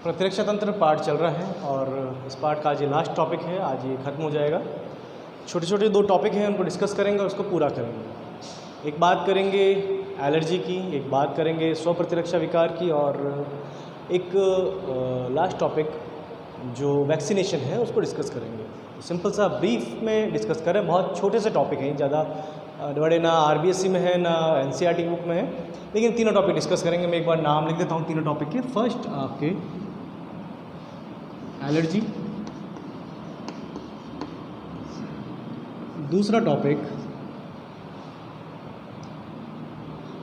प्रतिरक्षा तंत्र पार्ट चल रहा है और इस पार्ट का आज ये लास्ट टॉपिक है, आज ये ख़त्म हो जाएगा। छोटे छोटे 2 टॉपिक हैं, उनको डिस्कस करेंगे और उसको पूरा करेंगे। एक बात करेंगे एलर्जी की, एक बात करेंगे स्व प्रतिरक्षा विकार की, और एक लास्ट टॉपिक जो वैक्सीनेशन है उसको डिस्कस करेंगे। सिंपल सा ब्रीफ में डिस्कस करें, बहुत छोटे से टॉपिक हैं, ज़्यादा बड़े ना RBSC में है ना NCERT की बुक में है, लेकिन तीनों टॉपिक डिस्कस करेंगे। मैं एक बार नाम लिख देता हूँ तीनों टॉपिक के। फर्स्ट आपके एलर्जी, दूसरा टॉपिक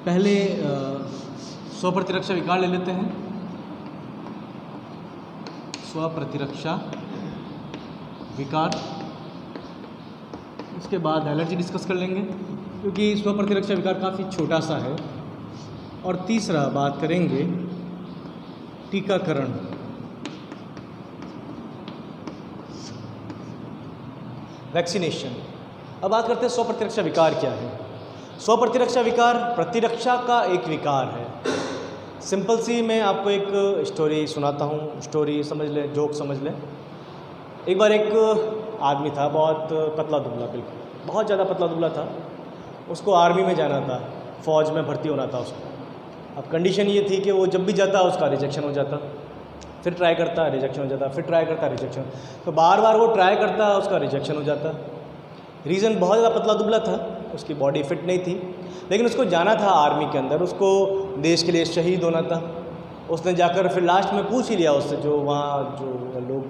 पहले स्व प्रतिरक्षा विकार ले लेते हैं, स्व प्रतिरक्षा विकार। उसके बाद एलर्जी डिस्कस कर लेंगे क्योंकि स्व प्रतिरक्षा विकार काफ़ी छोटा सा है। और तीसरा बात करेंगे टीकाकरण। वैक्सीनेशन। अब बात करते हैं स्व प्रतिरक्षा विकार क्या है। स्व प्रतिरक्षा विकार प्रतिरक्षा का एक विकार है। सिंपल सी मैं आपको एक स्टोरी सुनाता हूँ, स्टोरी समझ लें, जोक समझ लें। एक बार एक आदमी था, बहुत पतला दुबला, बिल्कुल बहुत ज़्यादा पतला दुबला था। उसको आर्मी में जाना था, फ़ौज में भर्ती होना था उसको। अब कंडीशन ये थी कि वो जब भी जाता उसका रिजेक्शन हो जाता, फिर ट्राई करता रिजेक्शन हो जाता, फिर ट्राई करता रिजेक्शन। तो बार बार वो ट्राई करता, उसका रिजेक्शन हो जाता। रीज़न बहुत ज़्यादा पतला दुबला था, उसकी बॉडी फिट नहीं थी, लेकिन उसको जाना था आर्मी के अंदर, उसको देश के लिए शहीद होना था। उसने जाकर फिर लास्ट में पूछ ही लिया उससे, जो वहाँ जो लोग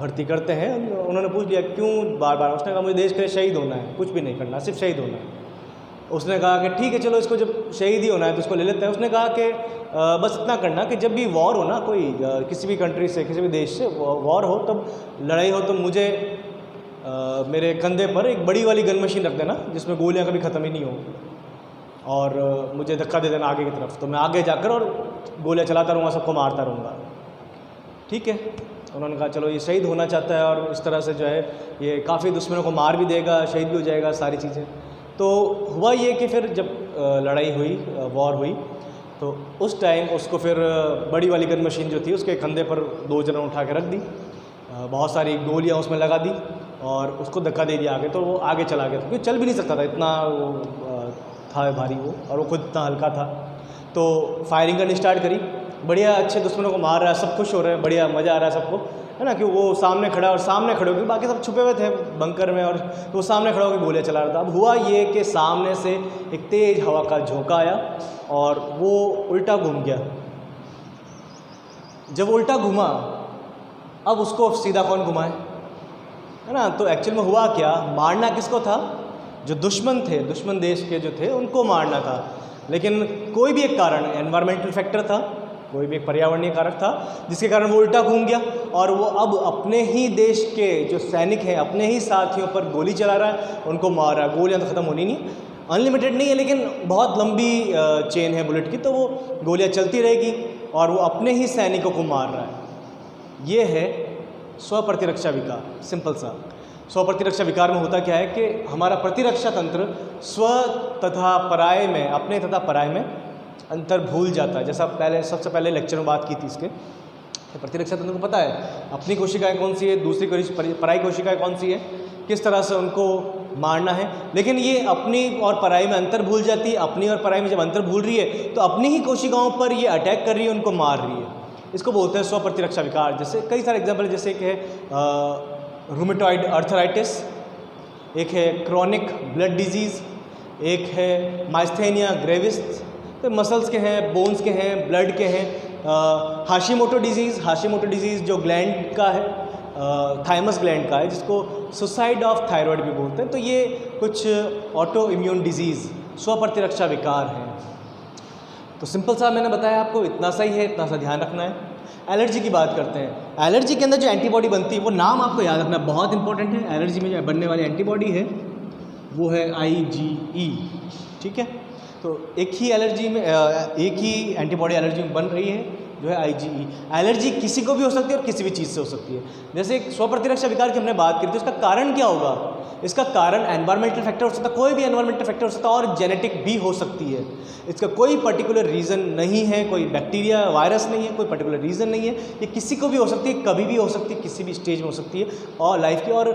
भर्ती करते हैं उन्होंने पूछ लिया क्यों बार बार। उसने कहा मुझे देश के लिए शहीद होना है, कुछ भी नहीं करना, सिर्फ शहीद होना है। उसने कहा कि ठीक है चलो, इसको जब शहीद ही होना है तो इसको ले लेते हैं। उसने कहा कि बस इतना करना कि जब भी वॉर हो ना, कोई किसी भी कंट्री से, किसी भी देश से वॉर हो, तब लड़ाई हो, तो मुझे मेरे कंधे पर एक बड़ी वाली गन मशीन रख देना जिसमें गोलियां कभी ख़त्म ही नहीं हो, और मुझे धक्का दे देना आगे की तरफ, तो मैं आगे जाकर और गोलियां चलाता रहूँगा, सबको मारता रहूँगा। ठीक है, उन्होंने कहा चलो ये शहीद होना चाहता है और इस तरह से जो है ये काफ़ी दुश्मनों को मार भी देगा, शहीद भी हो जाएगा, सारी चीज़ें। तो हुआ ये कि फिर जब लड़ाई हुई, वॉर हुई, तो उस टाइम उसको फिर बड़ी वाली गन मशीन जो थी उसके कंधे पर 2 जनों उठा के रख दी, बहुत सारी गोलियां उसमें लगा दी और उसको धक्का दे दिया आगे। तो वो आगे चला गया, क्योंकि चल भी नहीं सकता था, इतना वो था भारी वो, और वो खुद इतना हल्का था। तो फायरिंग करनी स्टार्ट करी, बढ़िया अच्छे दुश्मनों को मार रहा है, सब खुश हो रहे हैं, बढ़िया मज़ा आ रहा है सबको, है ना, कि वो सामने खड़ा, और सामने खड़े होकर बाकी सब छुपे हुए थे बंकर में, और तो वो सामने खड़ा होकर गोलियां चला रहा था। अब हुआ ये कि सामने से एक तेज़ हवा का झोंका आया और वो उल्टा घूम गया। जब उल्टा घूमा, अब उसको सीधा कौन घुमाए, है ना। तो एक्चुअल में हुआ क्या, मारना किसको था, जो दुश्मन थे, दुश्मन देश के जो थे उनको मारना था। लेकिन कोई भी एक कारण, एनवायरमेंटल फैक्टर था, कोई भी एक पर्यावरणीय कारक था जिसके कारण वो उल्टा घूम गया, और वो अब अपने ही देश के जो सैनिक हैं, अपने ही साथियों पर गोली चला रहा है, उनको मार रहा है। गोलियां तो ख़त्म होनी नहीं, अनलिमिटेड नहीं है, लेकिन बहुत लंबी चेन है बुलेट की, तो वो गोलियां चलती रहेगी और वो अपने ही सैनिकों को मार रहा है। ये है स्व प्रतिरक्षा विकार। सिंपल सा स्व प्रतिरक्षा विकार में होता क्या है कि हमारा प्रतिरक्षा तंत्र स्व तथा पराय में, अपने तथा पराय में अंतर भूल जाता है। जैसा पहले सबसे पहले लेक्चर में बात की थी इसके, तो प्रतिरक्षा तंत्र को पता है अपनी कोशिकाएं कौन सी है, दूसरी पराई कोशिकाएं कौन सी है, किस तरह से उनको मारना है। लेकिन ये अपनी और पराई में अंतर भूल जाती है। अपनी और पराई में जब अंतर भूल रही है तो अपनी ही कोशिकाओं पर ये अटैक कर रही है, उनको मार रही है। इसको बोलते हैं स्व प्रतिरक्षा विकार। जैसे कई सारे एग्जाम्पल, जैसे कि रूमेटॉइड अर्थराइटिस, एक है क्रॉनिक ब्लड डिजीज़, एक है माइस्थेनिया ग्रेविस, तो मसल्स के हैं, बोन्स के हैं, ब्लड के हैं। हाशिमोटो डिजीज़ जो ग्लैंड का है, थाइमस ग्लैंड का है, जिसको सुसाइड ऑफ थायराइड भी बोलते हैं। तो ये कुछ ऑटो इम्यून डिजीज़ स्व प्रतिरक्षा विकार हैं। तो सिंपल सा मैंने बताया आपको, इतना सा ही है, इतना सा ध्यान रखना है। एलर्जी की बात करते हैं। एलर्जी के अंदर जो एंटीबॉडी बनती है, वो नाम आपको याद रखना बहुत इंपॉर्टेंट है। एलर्जी में जो बनने वाली एंटीबॉडी है वो है IgE। ठीक है, तो एक ही एलर्जी में एक ही एंटीबॉडी एलर्जी में बन रही है, जो है IgE। एलर्जी किसी को भी हो सकती है और किसी भी चीज़ से हो सकती है। जैसे स्वप्रतिरक्षा विकार की हमने बात करी थी, उसका कारण क्या होगा? इसका कारण एनवायरमेंटल फैक्टर हो सकता है, कोई भी एनवायरमेंटल फैक्टर हो सकता है, और जेनेटिक भी हो सकती है। इसका कोई पर्टिकुलर रीज़न नहीं है, कोई बैक्टीरिया वायरस नहीं है, कोई पर्टिकुलर रीज़न नहीं है। ये किसी को भी हो सकती है, कभी भी हो सकती है, किसी भी स्टेज में हो सकती है और लाइफ की, और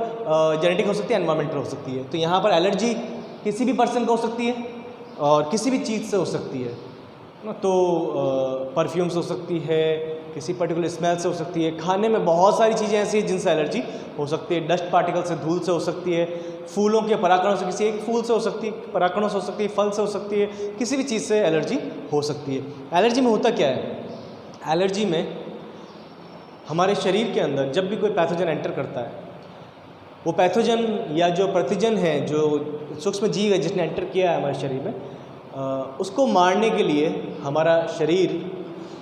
जेनेटिक हो सकती है, एनवायरमेंटल हो सकती है। तो यहाँ पर एलर्जी किसी भी पर्सन को हो सकती है और किसी भी चीज़ से हो सकती है। तो परफ्यूम से हो सकती है, किसी पर्टिकुलर स्मेल से हो सकती है, खाने में बहुत सारी चीज़ें ऐसी हैं जिनसे एलर्जी हो सकती है, डस्ट पार्टिकल से, धूल से हो सकती है, फूलों के परागकणों से, किसी एक फूल से हो सकती है, परागकणों से हो सकती है, फल से हो सकती है, किसी भी चीज़ से एलर्जी हो सकती है। एलर्जी में होता क्या है? एलर्जी में हमारे शरीर के अंदर जब भी कोई पैथोजन एंटर करता है, वो पैथोजन या जो प्रतिजन है, जो सूक्ष्म जीव है जिसने एंटर किया है हमारे शरीर में, उसको मारने के लिए हमारा शरीर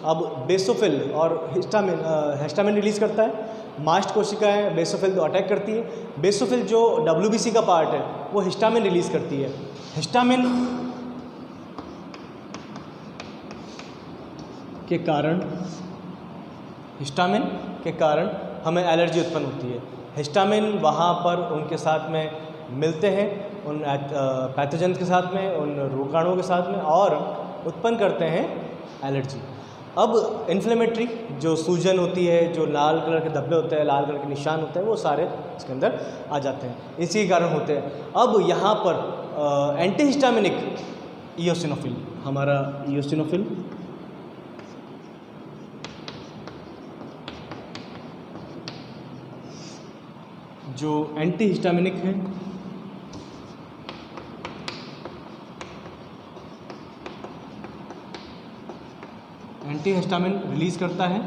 अब बेसोफिल और हिस्टामिन रिलीज़ करता है। मास्ट कोशिकाएं बेसोफिल तो अटैक करती है। बेसोफिल जो WBC का पार्ट है वो हिस्टामिन रिलीज़ करती है। हिस्टामिन के कारण हमें एलर्जी उत्पन्न होती है। हिस्टामिन वहाँ पर उनके साथ में मिलते हैं, उन पैथोजन के साथ में, उन रोगाणुओं के साथ में, और उत्पन्न करते हैं एलर्जी। अब इन्फ्लेमेटरी जो सूजन होती है, जो लाल कलर के धब्बे होते हैं, लाल कलर के निशान होते हैं, वो सारे इसके अंदर आ जाते हैं, इसी के कारण होते हैं। अब यहाँ पर एंटीहिस्टामिनिक इयोसिनोफिल, हमारा इयोसिनोफिल जो एंटीहिस्टामिनिक है, एंटीहिस्टामिन रिलीज़ करता है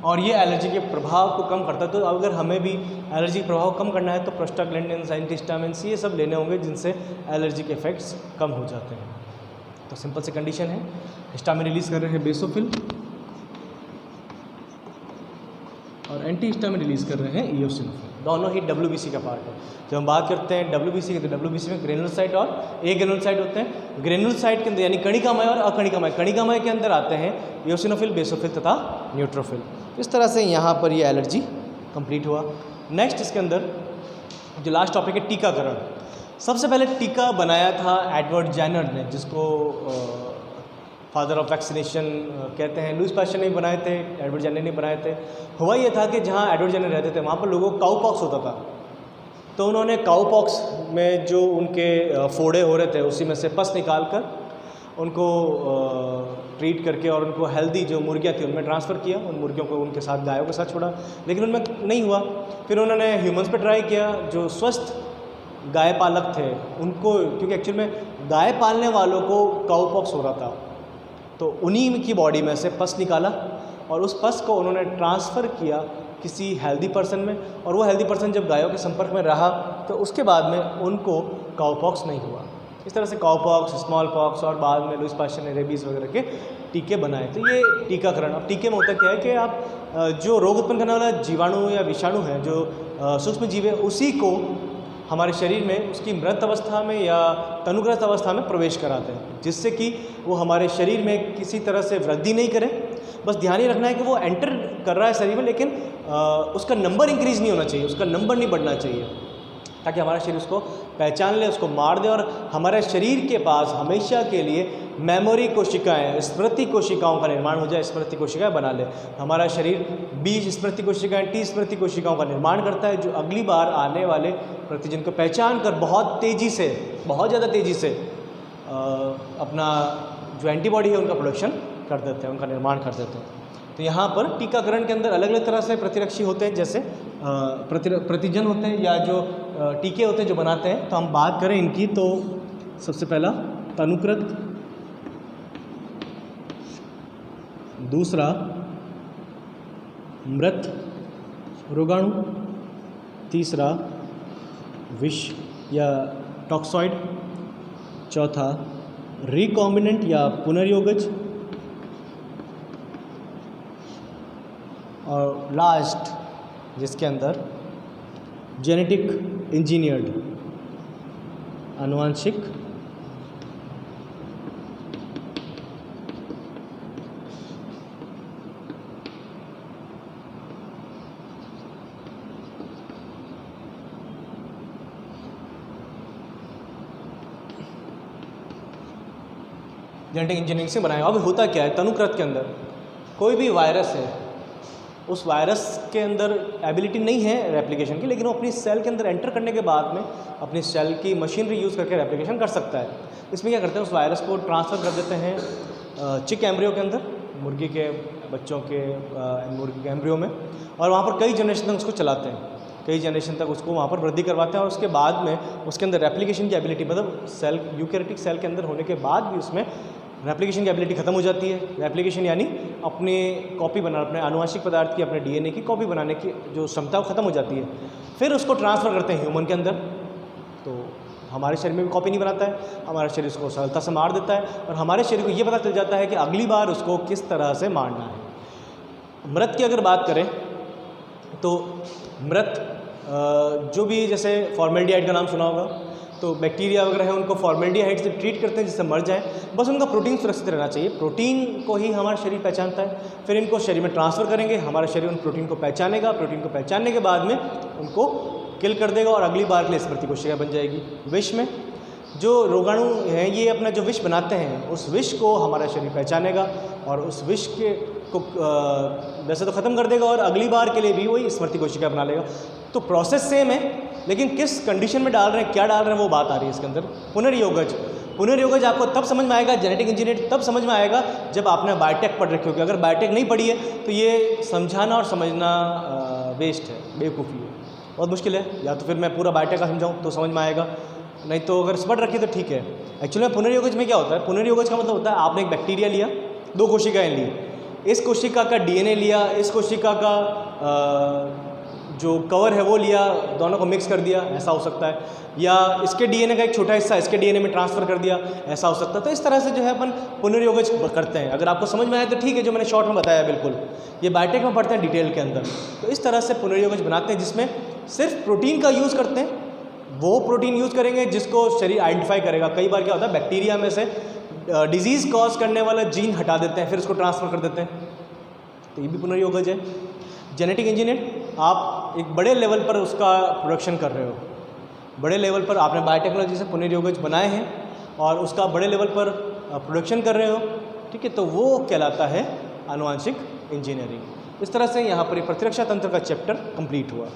और ये एलर्जी के प्रभाव को कम करता है। तो अगर हमें भी एलर्जी के प्रभाव कम करना है तो प्रोस्टाग्लैंडिन्स, एंटीहिस्टामिन्स, ये सब लेने होंगे जिनसे एलर्जी के इफेक्ट्स कम हो जाते हैं। तो सिंपल सी कंडीशन है, हिस्टामिन रिलीज़ कर रहे हैं बेसोफिल और एंटीहिस्टामिन रिलीज़ कर रहे हैं इयोसिनोफिल। दोनों ही WBC का पार्ट है। जब हम बात करते हैं WBC की, तो WBC में ग्रेनुलोसाइट और एग्रेनुलोसाइट होते हैं। ग्रेनुलोसाइट के अंदर यानी कणिकामय और अकणिकामय, कणिकामय के अंदर आते हैं इयोसिनोफिल, बेसोफिल तथा न्यूट्रोफिल। इस तरह से यहाँ पर ये एलर्जी कंप्लीट हुआ। नेक्स्ट इसके अंदर जो लास्ट टॉपिक है टीकाकरण। सबसे पहले टीका बनाया था एडवर्ड जेनर ने, जिसको फादर ऑफ वैक्सीनेशन कहते हैं। लुईस पास्चर ने भी बनाए थे, एडवर्ड जेनर ने बनाए थे। हुआ ये था कि जहाँ एडवर्ड जेनर रहते थे वहाँ पर लोगों को काउपॉक्स होता था, तो उन्होंने काउपॉक्स में जो उनके फोड़े हो रहे थे उसी में से पस निकाल कर उनको ट्रीट करके और उनको हेल्दी जो मुर्गियाँ थी उनमें ट्रांसफ़र किया। उन मुर्गियों को उनके साथ गायों के साथ छोड़ा, लेकिन उनमें नहीं हुआ। फिर उन्होंने ह्यूमंस पे ट्राई किया। जो स्वस्थ गाय पालक थे उनको, क्योंकि एक्चुअल में गाय पालने वालों को काउपॉक्स हो रहा था, तो उन्हीं की बॉडी में से पस निकाला और उस पस को उन्होंने ट्रांसफ़र किया किसी हेल्दी पर्सन में, और वो हेल्दी पर्सन जब गायों के संपर्क में रहा तो उसके बाद में उनको काउपॉक्स नहीं हुआ। इस तरह से काउपॉक्स, स्मॉल पॉक्स और बाद में लुईस पास्चर ने रेबीज़ वगैरह के टीके बनाए। तो ये टीकाकरण। अब टीके में होता क्या है कि आप जो रोग उत्पन्न करने वाला जीवाणु या विषाणु है, जो सूक्ष्म जीव है, उसी को हमारे शरीर में उसकी मृत अवस्था में या तनुग्रस्त अवस्था में प्रवेश कराते हैं, जिससे कि वो हमारे शरीर में किसी तरह से वृद्धि नहीं करे। बस ध्यान ही रखना है कि वो एंटर कर रहा है शरीर में, लेकिन उसका नंबर इंक्रीज़ नहीं होना चाहिए, उसका नंबर नहीं बढ़ना चाहिए, ताकि हमारा शरीर उसको पहचान ले, उसको मार दे और हमारे शरीर के पास हमेशा के लिए मेमोरी कोशिकाएं, स्मृति कोशिकाओं का निर्माण हो जाए, स्मृति कोशिकाएं बना ले। हमारा शरीर 20 स्मृति कोशिकाएं, 30 स्मृति कोशिकाओं का निर्माण करता है, जो अगली बार आने वाले प्रतिजन को पहचान कर बहुत तेज़ी से, बहुत ज़्यादा तेज़ी से अपना जो एंटीबॉडी है उनका प्रोडक्शन कर देते हैं, उनका निर्माण कर देते हैं। तो यहाँ पर टीकाकरण के अंदर अलग अलग तरह से प्रतिरक्षी होते हैं, जैसे प्रतिजन होते हैं या जो टीके होते हैं जो बनाते हैं। तो हम बात करें इनकी, तो सबसे पहला तनुकृत, दूसरा मृत रोगाणु, तीसरा विष या टॉक्सॉइड, चौथा रिकॉम्बिनेंट या पुनर्योगज, और लास्ट जिसके अंदर जेनेटिक इंजीनियर्ड, आनुवांशिक जेनेटिक इंजीनियरिंग से बनाया। अब होता क्या है, तनुकृत के अंदर कोई भी वायरस है, उस वायरस के अंदर एबिलिटी नहीं है रेप्लिकेशन की, लेकिन वो अपनी सेल के अंदर एंटर करने के बाद में अपनी सेल की मशीनरी यूज़ करके रेप्लिकेशन कर सकता है। इसमें क्या करते हैं, उस वायरस को ट्रांसफ़र कर देते हैं चिक एम्ब्रियो के अंदर, मुर्गी के बच्चों के मुर्गी के एम्ब्रियो में, और वहाँ पर कई जनरेशन तक उसको चलाते हैं, कई जनरेशन तक उसको वहाँ पर वृद्धि करवाते हैं, और उसके बाद में उसके अंदर रेप्लिकेशन की एबिलिटी, मतलब सेल यूकैरियोटिक सेल के अंदर होने के बाद भी उसमें रेप्लिकेशन की एबिलिटी खत्म हो जाती है। रेप्लिकेशन यानी अपनी कॉपी बनाना, अपने आनुवंशिक पदार्थ की, अपने डीएनए की कॉपी बनाने की जो क्षमता वो खत्म हो जाती है। फिर उसको ट्रांसफ़र करते हैं ह्यूमन के अंदर, तो हमारे शरीर में भी कॉपी नहीं बनाता है, हमारा शरीर उसको सरलता से मार देता है, और हमारे शरीर को ये पता चल जाता है कि अगली बार उसको किस तरह से मारना है। मृत की अगर बात करें तो मृत जो भी, जैसे फॉर्मेल्डिहाइड का नाम सुना होगा, तो बैक्टीरिया वगैरह है उनको फॉर्मेल्डिहाइड से ट्रीट करते हैं जिससे मर जाए, बस उनका प्रोटीन सुरक्षित रहना चाहिए। प्रोटीन को ही हमारा शरीर पहचानता है, फिर इनको शरीर में ट्रांसफ़र करेंगे, हमारा शरीर उन प्रोटीन को पहचानेगा, प्रोटीन को पहचानने के बाद में उनको किल कर देगा और अगली बार के लिए स्मृति कोशिका बन जाएगी। विष में जो रोगाणु हैं ये अपना जो विष बनाते हैं, उस विष को हमारा शरीर पहचानेगा और उस विष के को वैसे तो ख़त्म कर देगा और अगली बार के लिए भी वही स्मृति कोशिका बना लेगा। तो प्रोसेस सेम है, लेकिन किस कंडीशन में डाल रहे हैं, क्या डाल रहे हैं, वो बात आ रही है इसके अंदर। पुनर्योगज, पुनर्योगज आपको तब समझ में आएगा, जेनेटिक इंजीनियर तब समझ में आएगा जब आपने बायोटेक पढ़ रखी होगी। अगर बायोटेक नहीं पढ़ी है तो ये समझाना और समझना वेस्ट है, बेवकूफ़ी है, बहुत मुश्किल है। या तो फिर मैं पूरा बायोटेक का समझाऊँ तो समझ में आएगा, नहीं तो अगर पढ़ रखी तो ठीक है। एक्चुअली में पुनर्योगज में क्या होता है, पुनर्योगज का मतलब होता है आपने एक बैक्टीरिया लिया, 2 कोशिकाएँ ली, इस कोशिका का डीएनए लिया, इस कोशिका का जो कवर है वो लिया, दोनों को मिक्स कर दिया, ऐसा हो सकता है, या इसके डीएनए का एक छोटा हिस्सा इसके डीएनए में ट्रांसफ़र कर दिया, ऐसा हो सकता है। तो इस तरह से जो है अपन पुनर्योगज करते हैं। अगर आपको समझ में आए तो ठीक है, जो मैंने शॉर्ट में बताया बिल्कुल, ये बायोटेक में पढ़ते हैं डिटेल के अंदर। तो इस तरह से पुनर्योगज बनाते हैं जिसमें सिर्फ प्रोटीन का यूज़ करते हैं, वो प्रोटीन यूज़ करेंगे जिसको शरीर आइडेंटिफाई करेगा। कई बार क्या होता है, बैक्टीरिया में से डिजीज़ कॉज करने वाला जीन हटा देते हैं, फिर उसको ट्रांसफ़र कर देते हैं, तो ये भी पुनर्योगज है। जेनेटिक इंजीनियर आप एक बड़े लेवल पर उसका प्रोडक्शन कर रहे हो, बड़े लेवल पर आपने बायोटेक्नोलॉजी से पुनर्योगज बनाए हैं और उसका बड़े लेवल पर प्रोडक्शन कर रहे हो, ठीक है, तो वो कहलाता है आनुवांशिक इंजीनियरिंग। इस तरह से यहाँ पर प्रतिरक्षा तंत्र का चैप्टर कंप्लीट हुआ।